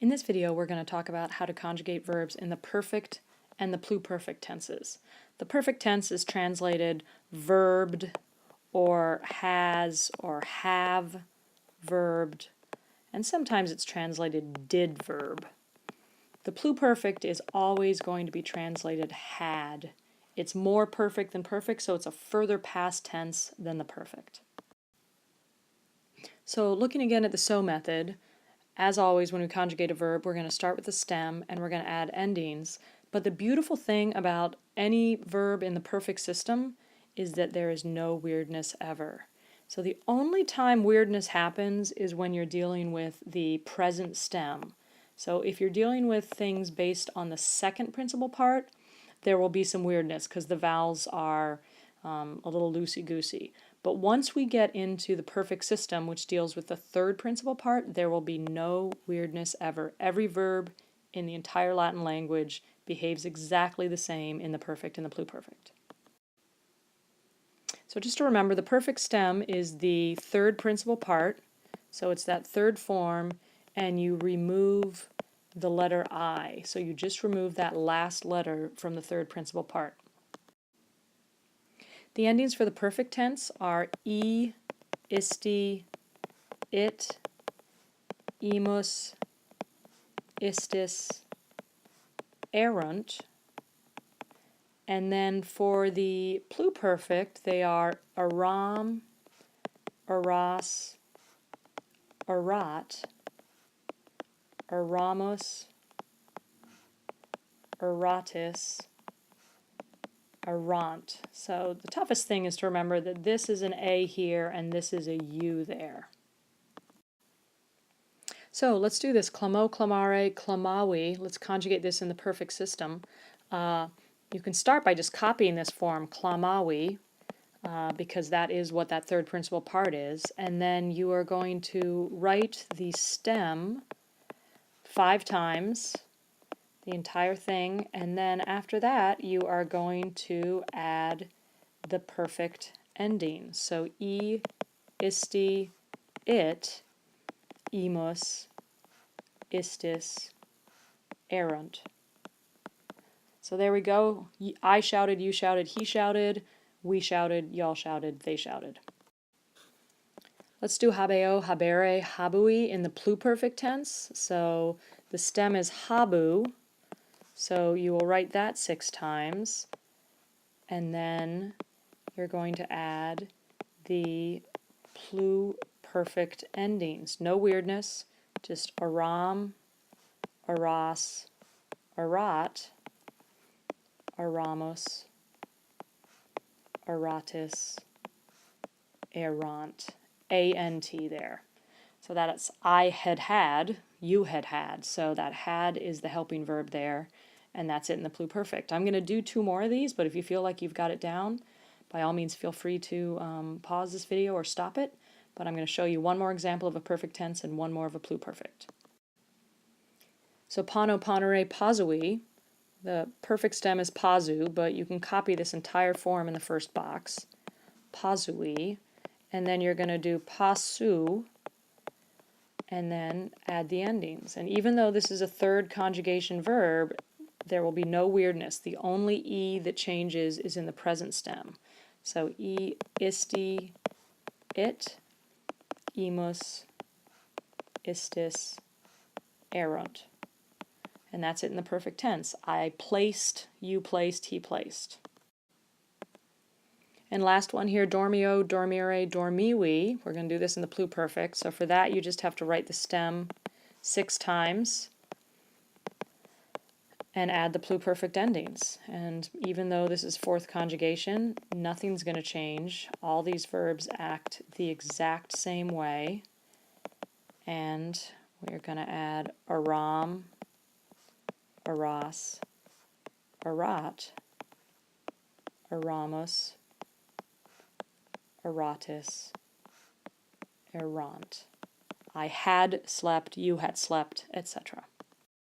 In this video, we're going to talk about how to conjugate verbs in the perfect and the pluperfect tenses. The perfect tense is translated verbed or has or have verbed, and sometimes it's translated did verb. The pluperfect is always going to be translated had. It's more perfect than perfect, so it's a further past tense than the perfect. So looking again at the so method, as always, when we conjugate a verb, we're going to start with the stem and we're going to add endings. But the beautiful thing about any verb in the perfect system is that there is no weirdness ever. So the only time weirdness happens is when you're dealing with the present stem. So if you're dealing with things based on the second principal part, there will be some weirdness because the vowels are a little loosey-goosey. But once we get into the perfect system, which deals with the third principal part, there will be no weirdness ever. Every verb in the entire Latin language behaves exactly the same in the perfect and the pluperfect. So just to remember, the perfect stem is the third principal part, so it's that third form, and you remove the letter I. So you just remove that last letter from the third principal part. The endings for the perfect tense are e, isti, it, imus, istis, erunt. And then for the pluperfect, they are aram, aras, arat, aramus, aratis, arant. So the toughest thing is to remember that this is an A here and this is a U there. So let's do this. Clamo, clamare, clamawi. Let's conjugate this in the perfect system. You can start by just copying this form, clamawi, because that is what that third principal part is. And then you are going to write the stem 5 times, the entire thing, and then after that you are going to add the perfect ending. So e, isti, it, imus, istis, erunt. So there we go. I shouted, you shouted, he shouted, we shouted, y'all shouted, they shouted. Let's do habeo, habere, habui in the pluperfect tense. So the stem is habu, so you will write that 6 times, and then you're going to add the pluperfect endings. No weirdness, just aram, aras, arat, aramus, aratis, erant. A-N-T there. So that's I had had, you had had. So that had is the helping verb there, and that's it in the pluperfect. I'm going to do 2 more of these, but if you feel like you've got it down, by all means feel free to pause this video or stop it. But I'm going to show you one more example of a perfect tense and one more of a pluperfect. So pano, ponere, pasui. The perfect stem is pasu, but you can copy this entire form in the first box. Pasui. And then you're going to do pasu, and then add the endings. And even though this is a third conjugation verb, there will be no weirdness. The only E that changes is in the present stem. So e, isti, it, imus, istis, erunt. And that's it in the perfect tense. I placed, you placed, he placed. And last one here, dormio, dormire, dormiwi. We're going to do this in the pluperfect. So for that, you just have to write the stem 6 times and add the pluperfect endings. And even though this is 4th conjugation, nothing's going to change. All these verbs act the exact same way. And we're going to add aram, aras, arat, aramus, aratis, erant. I had slept, you had slept, etc.